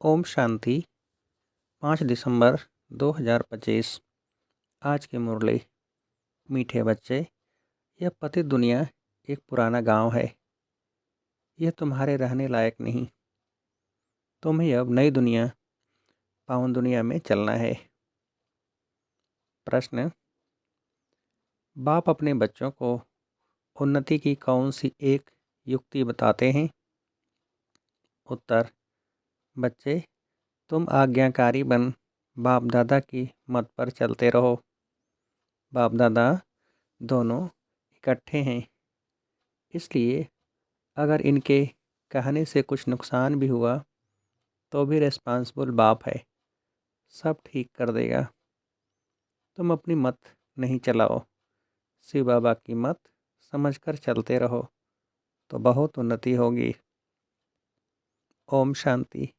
ओम शांति। 5 दिसंबर 2025। आज की मुरली। मीठे बच्चे, यह पतित दुनिया एक पुराना गांव है। यह तुम्हारे रहने लायक नहीं। तुम्हें अब नई दुनिया, पावन दुनिया में चलना है। प्रश्न: बाप अपने बच्चों को उन्नति की कौन सी एक युक्ति बताते हैं? उत्तर: बच्चे, तुम आज्ञाकारी बन बाप दादा की मत पर चलते रहो। बाप दादा दोनों इकट्ठे हैं, इसलिए अगर इनके कहने से कुछ नुकसान भी हुआ तो भी रिस्पांसिबल बाप है, सब ठीक कर देगा। तुम अपनी मत नहीं चलाओ, शिव बाबा की मत समझकर चलते रहो तो बहुत उन्नति होगी। ओम शांति।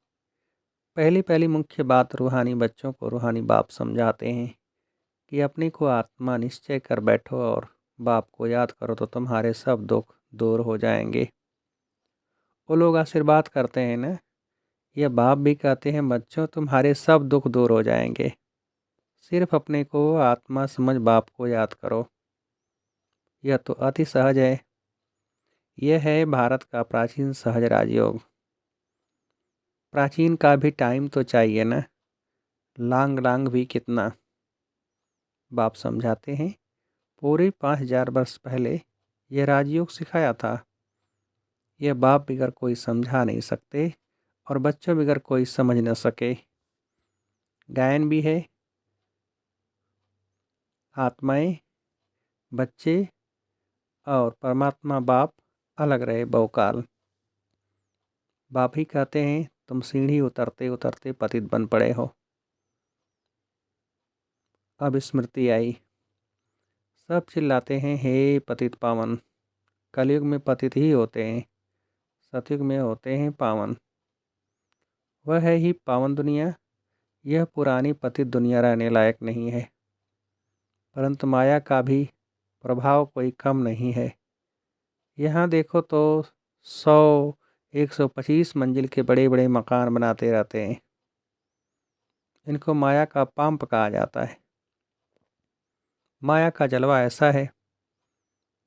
पहली पहली मुख्य बात रूहानी बच्चों को रूहानी बाप समझाते हैं कि अपने को आत्मा निश्चय कर बैठो और बाप को याद करो तो तुम्हारे सब दुख दूर हो जाएंगे। वो लोग आशीर्वाद करते हैं ना, यह बाप भी कहते हैं बच्चों तुम्हारे सब दुख दूर हो जाएंगे। सिर्फ अपने को आत्मा समझ बाप को याद करो। यह तो अति सहज है। यह है भारत का प्राचीन सहज राजयोग। प्राचीन का भी टाइम तो चाहिए ना, लांग लांग भी कितना। बाप समझाते हैं पूरे 5000 वर्ष पहले यह राजयोग सिखाया था। यह बाप बिगर कोई समझा नहीं सकते और बच्चों बिगर कोई समझ न सके। गायन भी है, आत्माएं, बच्चे और परमात्मा बाप अलग रहे बहुकाल। बाप ही कहते हैं तुम सीढ़ी उतरते उतरते पतित बन पड़े हो। अब स्मृति आई, सब चिल्लाते हैं हे पतित पावन। कलयुग में पतित ही होते हैं, सतयुग में होते हैं पावन। वह है ही पावन दुनिया। यह पुरानी पतित दुनिया रहने लायक नहीं है, परंतु माया का भी प्रभाव कोई कम नहीं है। यहाँ देखो तो 100-125 मंजिल के बड़े बड़े मकान बनाते रहते हैं। इनको माया का पंप कहा जाता है। माया का जलवा ऐसा है,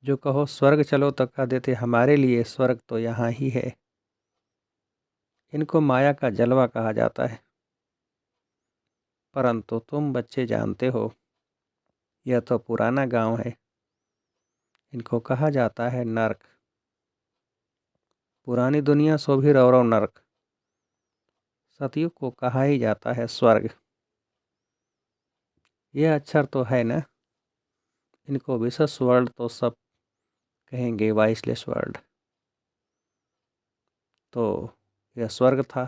जो कहो स्वर्ग चलो तो कह देते हमारे लिए स्वर्ग तो यहाँ ही है। इनको माया का जलवा कहा जाता है। परंतु तुम बच्चे जानते हो, यह तो पुराना गांव है। इनको कहा जाता है नरक। पुरानी दुनिया सो भी रौरव नरक। सतयुग को कहा ही जाता है स्वर्ग। यह अक्षर तो है ना, इनको विशेष वर्ल्ड तो सब कहेंगे वाइसलेस वर्ल्ड। तो यह स्वर्ग था।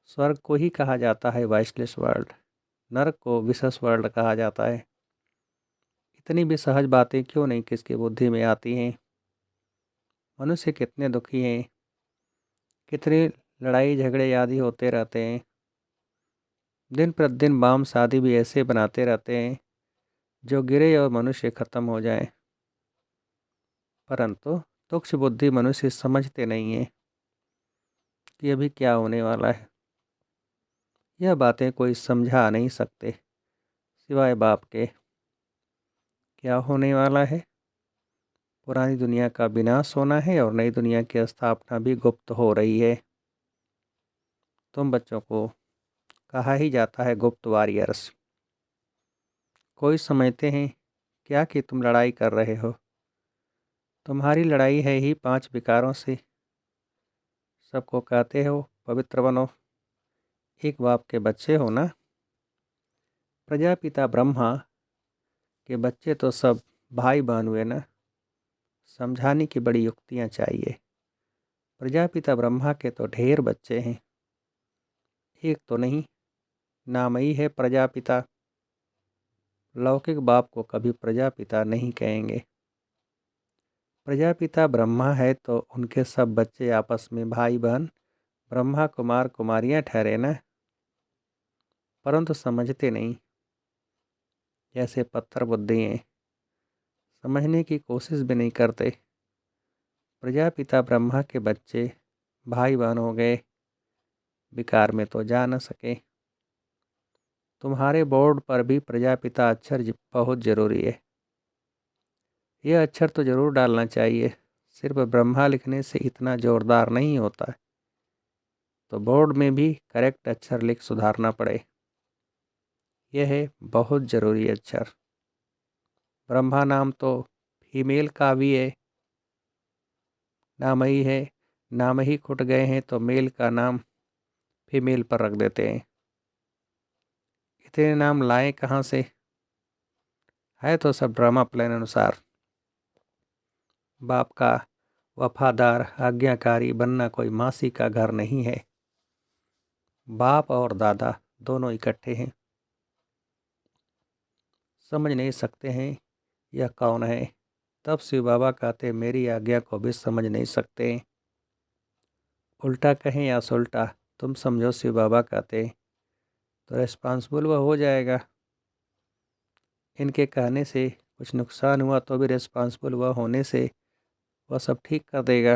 स्वर्ग को ही कहा जाता है वाइसलेस वर्ल्ड। नरक को विशेष वर्ल्ड कहा जाता है। इतनी भी सहज बातें क्यों नहीं किसकी बुद्धि में आती हैं? मनुष्य कितने दुखी हैं, कितनी लड़ाई झगड़े आदि होते रहते हैं। दिन प्रतिदिन बाम शादी भी ऐसे बनाते रहते हैं जो गिरे और मनुष्य खत्म हो जाए। परंतु तुक्ष बुद्धि मनुष्य समझते नहीं हैं कि अभी क्या होने वाला है। यह बातें कोई समझा नहीं सकते सिवाय बाप के। क्या होने वाला है? पुरानी दुनिया का विनाश होना है और नई दुनिया की स्थापना भी गुप्त हो रही है। तुम बच्चों को कहा ही जाता है गुप्त वॉरियर्स। कोई समझते हैं क्या कि तुम लड़ाई कर रहे हो? तुम्हारी लड़ाई है ही 5 विकारों से। सबको कहते हो पवित्र बनो, एक बाप के बच्चे हो ना। प्रजापिता ब्रह्मा के बच्चे तो सब भाई बहन हुए ना। समझाने की बड़ी युक्तियाँ चाहिए। प्रजापिता ब्रह्मा के तो ढेर बच्चे हैं, एक तो नहीं, नाम ही है प्रजापिता। लौकिक बाप को कभी प्रजापिता नहीं कहेंगे। प्रजापिता ब्रह्मा है तो उनके सब बच्चे आपस में भाई बहन ब्रह्मा कुमार कुमारियाँ ठहरे ना। परंतु समझते नहीं, जैसे पत्थर बुद्धि हैं, समझने की कोशिश भी नहीं करते। प्रजापिता ब्रह्मा के बच्चे भाई बहन हो गए, विकार में तो जा न सके। तुम्हारे बोर्ड पर भी प्रजापिता अक्षर बहुत ज़रूरी है। यह अक्षर तो ज़रूर डालना चाहिए, सिर्फ ब्रह्मा लिखने से इतना ज़ोरदार नहीं होता, तो बोर्ड में भी करेक्ट अक्षर लिख सुधारना पड़े। यह है बहुत ज़रूरी अक्षर। ब्रह्मा नाम तो फीमेल का भी है, नाम ही है, नाम ही खुट गए हैं तो मेल का नाम फीमेल पर रख देते हैं। इतने नाम लाए कहाँ से? है तो सब ड्रामा प्लान अनुसार। बाप का वफादार आज्ञाकारी बनना कोई मासी का घर नहीं है। बाप और दादा दोनों इकट्ठे हैं। समझ नहीं सकते हैं यह कौन है। तब शिव बाबा कहते मेरी आज्ञा को भी समझ नहीं सकते। उल्टा कहें या सुलटा, तुम समझो शिव बाबा कहते तो रिस्पॉन्सिबल वह हो जाएगा। इनके कहने से कुछ नुकसान हुआ तो भी रिस्पॉन्सिबल वह होने से वह सब ठीक कर देगा।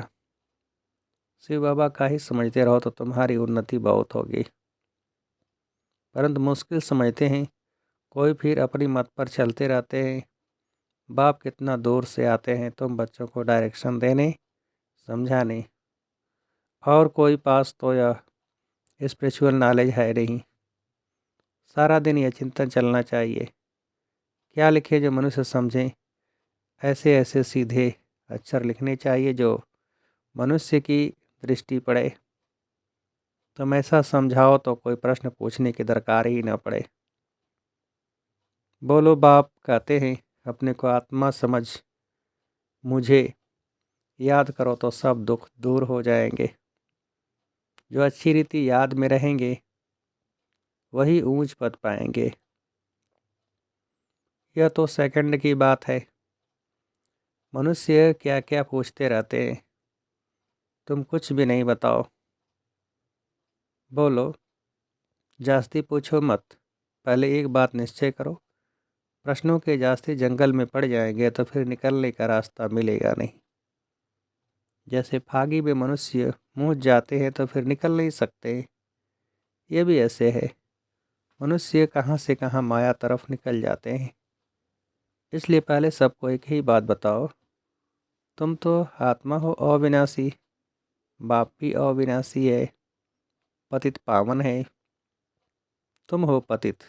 शिव बाबा का ही समझते रहो तो तुम्हारी उन्नति बहुत होगी। परंतु मुश्किल समझते हैं, कोई फिर अपनी मत पर चलते रहते हैं। बाप कितना दूर से आते हैं तुम बच्चों को डायरेक्शन देने, समझाने, और कोई पास तो यह स्पिरिचुअल नॉलेज है नहीं। सारा दिन यह चिंतन चलना चाहिए, क्या लिखे जो मनुष्य समझें। ऐसे ऐसे सीधे अक्षर लिखने चाहिए जो मनुष्य की दृष्टि पड़े। तुम ऐसा समझाओ तो कोई प्रश्न पूछने की दरकार ही न पड़े। बोलो बाप कहते हैं अपने को आत्मा समझ मुझे याद करो तो सब दुख दूर हो जाएंगे। जो अच्छी रीति याद में रहेंगे वही ऊंच पद पाएंगे। यह तो सेकंड की बात है। मनुष्य क्या क्या पूछते रहते हैं, तुम कुछ भी नहीं बताओ। बोलो जास्ती पूछो मत, पहले एक बात निश्चय करो। प्रश्नों के जास्ती जंगल में पड़ जाएंगे तो फिर निकलने का रास्ता मिलेगा नहीं। जैसे फागी में मनुष्य मुँह जाते हैं तो फिर निकल नहीं सकते। ये भी ऐसे है, मनुष्य कहाँ से कहाँ माया तरफ निकल जाते हैं। इसलिए पहले सबको एक ही बात बताओ, तुम तो आत्मा हो अविनाशी, बाप भी अविनाशी है, पतित पावन है, तुम हो पतित।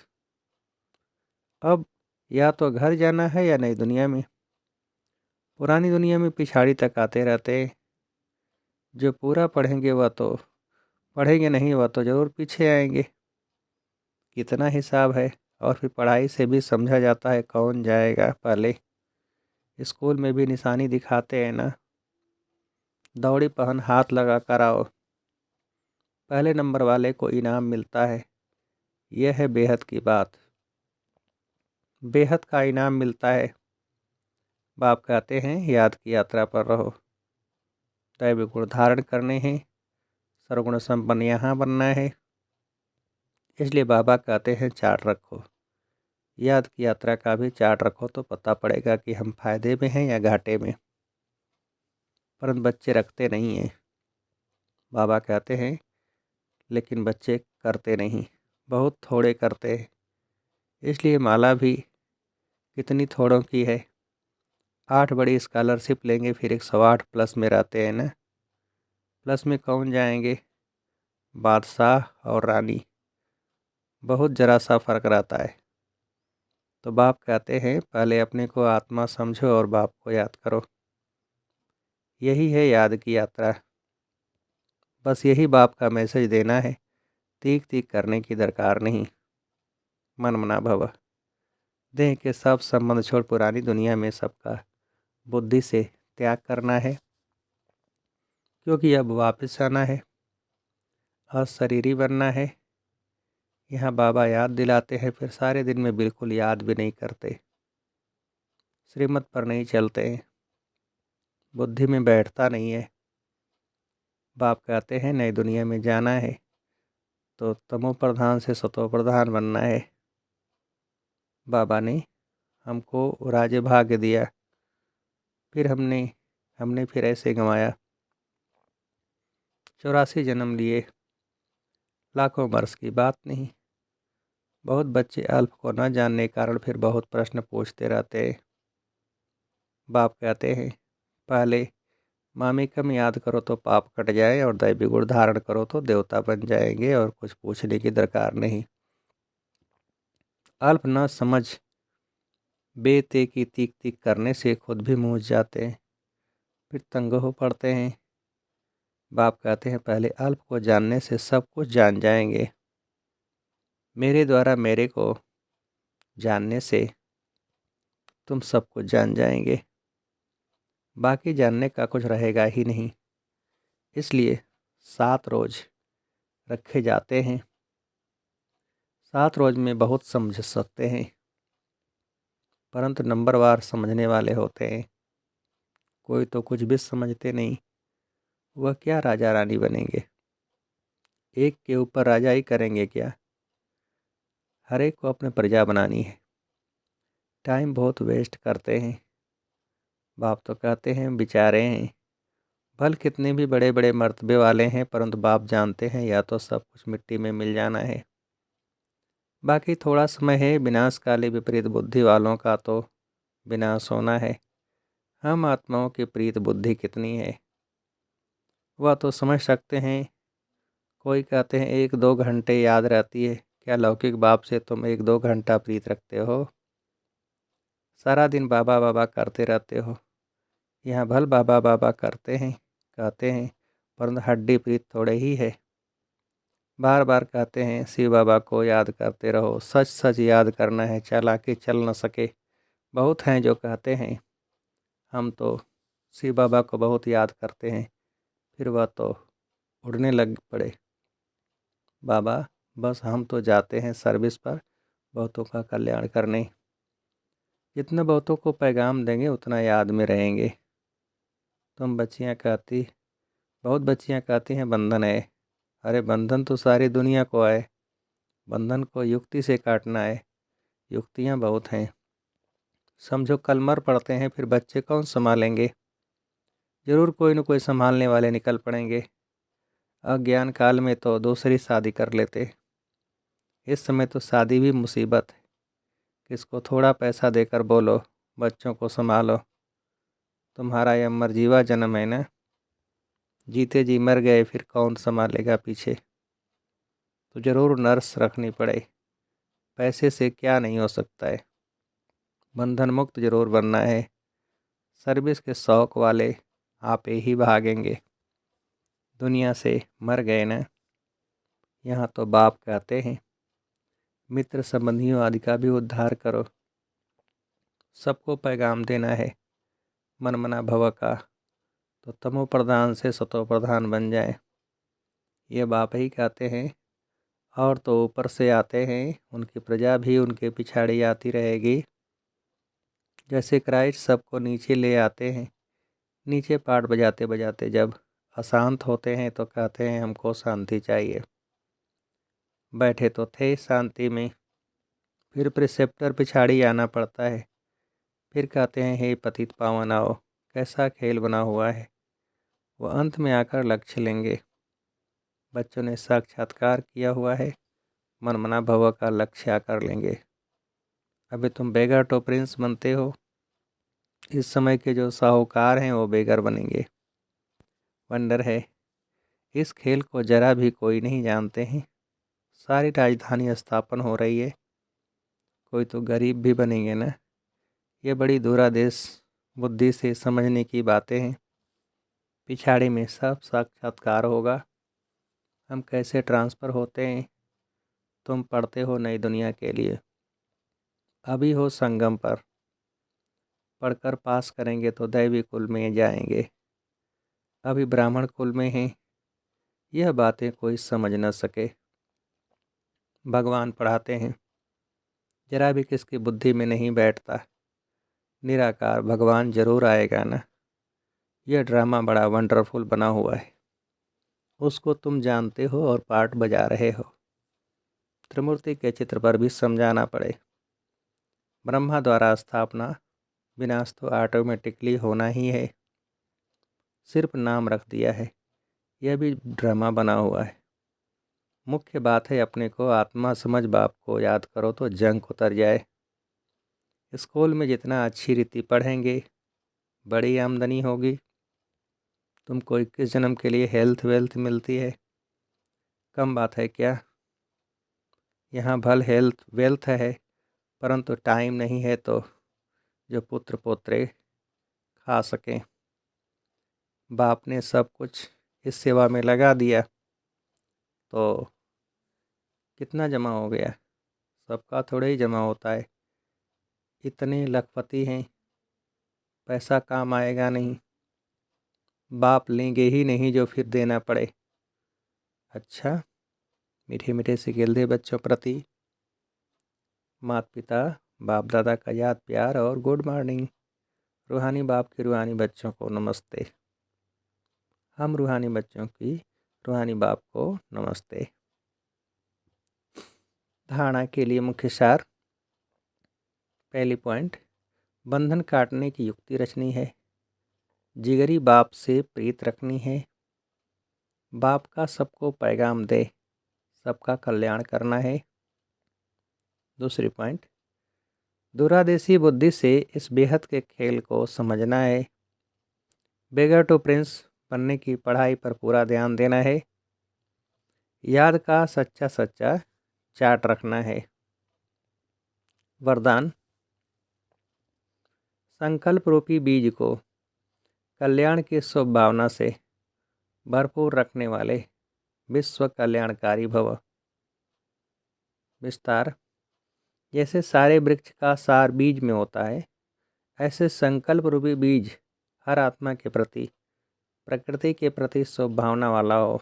अब या तो घर जाना है या नई दुनिया में। पुरानी दुनिया में पिछाड़ी तक आते रहते। जो पूरा पढ़ेंगे वह तो पढ़ेंगे, नहीं वह तो ज़रूर पीछे आएंगे। कितना हिसाब है। और फिर पढ़ाई से भी समझा जाता है कौन जाएगा पहले। स्कूल में भी निशानी दिखाते हैं ना, दौड़ी पहन हाथ लगा कर आओ, पहले नंबर वाले को इनाम मिलता है। यह है बेहद की बात, बेहद का इनाम मिलता है। बाप कहते हैं याद की यात्रा पर रहो, दैविक गुण धारण करने हैं, सर्वगुण संपन्न यहाँ बनना है। इसलिए बाबा कहते हैं चार्ट रखो, याद की यात्रा का भी चार्ट रखो तो पता पड़ेगा कि हम फायदे में हैं या घाटे में। परंतु बच्चे रखते नहीं हैं। बाबा कहते हैं लेकिन बच्चे करते नहीं, बहुत थोड़े करते हैं। इसलिए माला भी कितनी थोड़ों की है। 8 बड़ी स्कॉलरशिप लेंगे फिर 108 प्लस में रहते हैं ना। प्लस में कौन जाएंगे? बादशाह और रानी, बहुत ज़रा सा फ़र्क रहता है। तो बाप कहते हैं पहले अपने को आत्मा समझो और बाप को याद करो। यही है याद की यात्रा। बस यही बाप का मैसेज देना है, तीख तीख करने की दरकार नहीं। मन मना भव, देह के सब संबंध छोड़ पुरानी दुनिया में सबका बुद्धि से त्याग करना है, क्योंकि अब वापस आना है, अशरीरी बनना है। यहाँ बाबा याद दिलाते हैं फिर सारे दिन में बिल्कुल याद भी नहीं करते, श्रीमत पर नहीं चलते हैं, बुद्धि में बैठता नहीं है। बाप कहते हैं नई दुनिया में जाना है तो तमो प्रधान से सतो प्रधान बनना है। बाबा ने हमको राज्य भाग्य दिया, फिर हमने फिर ऐसे गंवाया। 84 जन्म लिए, लाखों वर्ष की बात नहीं। बहुत बच्चे अल्प को न जानने के कारण फिर बहुत प्रश्न पूछते रहते हैं। बाप कहते हैं, पहले मामी कम याद करो तो पाप कट जाए, और दैवी गुण धारण करो तो देवता बन जाएंगे, और कुछ पूछने की दरकार नहीं। अल्प न समझ बेते की तीख तीख करने से खुद भी मूझ जाते हैं, फिर तंग हो पड़ते हैं। बाप कहते हैं, पहले अल्प को जानने से सब कुछ जान जाएंगे। मेरे द्वारा मेरे को जानने से तुम सब कुछ जान जाएंगे, बाकी जानने का कुछ रहेगा ही नहीं। इसलिए 7 रोज रखे जाते हैं। 7 रोज में बहुत समझ सकते हैं, परंतु नंबरवार समझने वाले होते हैं। कोई तो कुछ भी समझते नहीं, वह क्या राजा रानी बनेंगे? एक के ऊपर राजा ही करेंगे क्या? हर एक को अपने प्रजा बनानी है। टाइम बहुत वेस्ट करते हैं। बाप तो कहते हैं, बेचारे हैं, भल कितने भी बड़े बड़े मर्तबे वाले हैं, परंतु बाप जानते हैं या तो सब कुछ मिट्टी में मिल जाना है। बाकी थोड़ा समय है, विनाशकाली विपरीत बुद्धि वालों का तो विनाश होना है। हम आत्माओं की प्रीत बुद्धि कितनी है, वह तो समझ सकते हैं। कोई कहते हैं 1-2 घंटे याद रहती है। क्या लौकिक बाप से तुम 1-2 घंटा प्रीत रखते हो? सारा दिन बाबा बाबा करते रहते हो। यहाँ भल बाबा बाबा करते हैं, कहते हैं, परंतु हड्डी प्रीत थोड़े ही है। बार बार कहते हैं शिव बाबा को याद करते रहो, सच सच याद करना है, चालाकी चल न सके। बहुत हैं जो कहते हैं हम तो शिव बाबा को बहुत याद करते हैं, फिर वह तो उड़ने लग पड़े। बाबा बस हम तो जाते हैं सर्विस पर, बहुतों का कल्याण करने। जितने बहुतों को पैगाम देंगे उतना याद में रहेंगे। तुम बच्चियाँ कहती बहुत बच्चियाँ कहती हैं बंधन है। अरे बंधन तो सारी दुनिया को है, बंधन को युक्ति से काटना है। युक्तियाँ बहुत हैं। समझो कल मर पड़ते हैं, फिर बच्चे कौन संभालेंगे? ज़रूर कोई न कोई संभालने वाले निकल पड़ेंगे। अज्ञान काल में तो दूसरी शादी कर लेते। इस समय तो शादी भी मुसीबत है। किसको थोड़ा पैसा देकर बोलो बच्चों को संभालो। तुम्हारा यह मरजीवा जन्म है ना, जीते जी मर गए, फिर कौन संभालेगा पीछे? तो ज़रूर नर्स रखनी पड़े। पैसे से क्या नहीं हो सकता है। बंधन मुक्त जरूर बनना है। सर्विस के शौक वाले आप ही भागेंगे। दुनिया से मर गए ना। यहाँ तो बाप कहते हैं, मित्र संबंधियों आदि का भी उद्धार करो। सबको पैगाम देना है मन मना भव का, तो तमो प्रधान से सतो प्रधान बन जाए। ये बाप ही कहते हैं। और तो ऊपर से आते हैं, उनकी प्रजा भी उनके पिछाड़ी आती रहेगी। जैसे क्राइस्ट सबको नीचे ले आते हैं, नीचे पाठ बजाते बजाते जब अशांत होते हैं तो कहते हैं हमको शांति चाहिए। बैठे तो थे शांति में, फिर प्रिसेप्टर पिछाड़ी आना पड़ता है। फिर कहते हैं हे पतित पावन आओ, कैसा खेल बना हुआ है। वो अंत में आकर लक्ष्य लेंगे। बच्चों ने साक्षात्कार किया हुआ है, मनमना भव का लक्ष्य आकर लेंगे। अभी तुम बेगर तो प्रिंस बनते हो। इस समय के जो साहूकार हैं वो बेगर बनेंगे। वंडर है, इस खेल को जरा भी कोई नहीं जानते हैं। सारी राजधानी स्थापन हो रही है, कोई तो गरीब भी बनेंगे ना। ये बड़ी दूरादेश बुद्धि से समझने की बातें हैं। पिछाड़ी में सब साक्षात्कार होगा। हम कैसे ट्रांसफ़र होते हैं, तुम पढ़ते हो नई दुनिया के लिए। अभी हो संगम पर, पढ़कर पास करेंगे तो दैवी कुल में जाएंगे। अभी ब्राह्मण कुल में हैं, यह बातें कोई समझ न सके। भगवान पढ़ाते हैं, जरा भी किसकी बुद्धि में नहीं बैठता। निराकार भगवान जरूर आएगा ना। यह ड्रामा बड़ा वंडरफुल बना हुआ है, उसको तुम जानते हो और पार्ट बजा रहे हो। त्रिमूर्ति के चित्र पर भी समझाना पड़े। ब्रह्मा द्वारा स्थापना, विनाश तो ऑटोमेटिकली होना ही है, सिर्फ नाम रख दिया है। यह भी ड्रामा बना हुआ है। मुख्य बात है अपने को आत्मा समझ बाप को याद करो तो जंक उतर जाए। स्कूल में जितना अच्छी रीति पढ़ेंगे बड़ी आमदनी होगी। तुमको 21 जन्म के लिए हेल्थ वेल्थ मिलती है, कम बात है क्या। यहाँ भल हेल्थ वेल्थ है परंतु टाइम नहीं है तो जो पुत्र पोत्रे खा सकें। बाप ने सब कुछ इस सेवा में लगा दिया तो कितना जमा हो गया, सबका थोड़ा ही जमा होता है। इतने लखपति हैं, पैसा काम आएगा नहीं, बाप लेंगे ही नहीं जो फिर देना पड़े। अच्छा, मीठे मीठे से खेल दे बच्चों प्रति माता पिता बाप दादा का याद प्यार और गुड मॉर्निंग। रूहानी बाप के रूहानी बच्चों को नमस्ते। हम रूहानी बच्चों की रूहानी बाप को नमस्ते। धारणा के लिए मुख्य सार। पहली पॉइंट, बंधन काटने की युक्ति रचनी है, जिगरी बाप से प्रीत रखनी है, बाप का सबको पैगाम दे, सबका कल्याण करना है। दूसरी पॉइंट, दूरादेशी बुद्धि से इस बेहद के खेल को समझना है, बेगर टू प्रिंस बनने की पढ़ाई पर पूरा ध्यान देना है, याद का सच्चा सच्चा चार्ट रखना है। वरदान, संकल्प रूपी बीज को कल्याण की शुभ भावना से भरपूर रखने वाले विश्व कल्याणकारी भव। विस्तार, जैसे सारे वृक्ष का सार बीज में होता है, ऐसे संकल्प रूपी बीज हर आत्मा के प्रति प्रकृति के प्रति शुभ भावना वाला हो।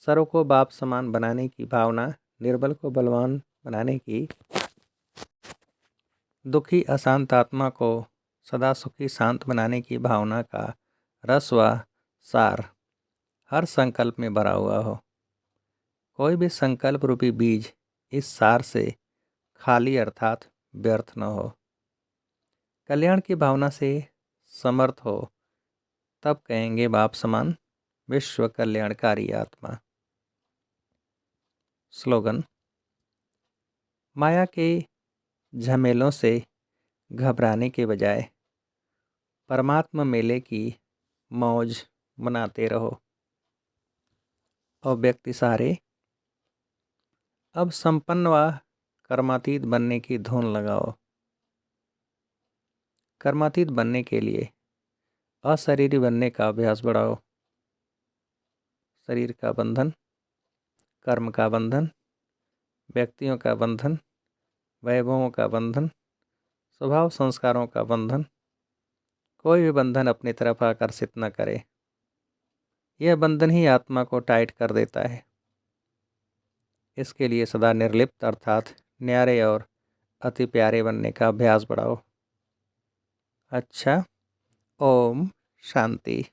सर्व को बाप समान बनाने की भावना, निर्बल को बलवान बनाने की, दुखी अशांत आत्मा को सदा सुखी शांत बनाने की भावना का रस व सार हर संकल्प में भरा हुआ हो। कोई भी संकल्प रूपी बीज इस सार से खाली अर्थात व्यर्थ न हो। कल्याण की भावना से समर्थ हो तब कहेंगे बाप समान विश्व कल्याणकारी आत्मा। स्लोगन, माया के झमेलों से घबराने के बजाय परमात्मा मेले की मौज मनाते रहो। और व्यक्ति सारे अब संपन्न व कर्मातीत बनने की धुन लगाओ। कर्मातीत बनने के लिए अशरीरी बनने का अभ्यास बढ़ाओ। शरीर का बंधन, कर्म का बंधन, व्यक्तियों का बंधन, वैभवों का बंधन, स्वभाव संस्कारों का बंधन, कोई भी बंधन अपनी तरफ आकर्षित न करे। यह बंधन ही आत्मा को टाइट कर देता है। इसके लिए सदा निर्लिप्त अर्थात न्यारे और अति प्यारे बनने का अभ्यास बढ़ाओ। अच्छा, ओम शांति।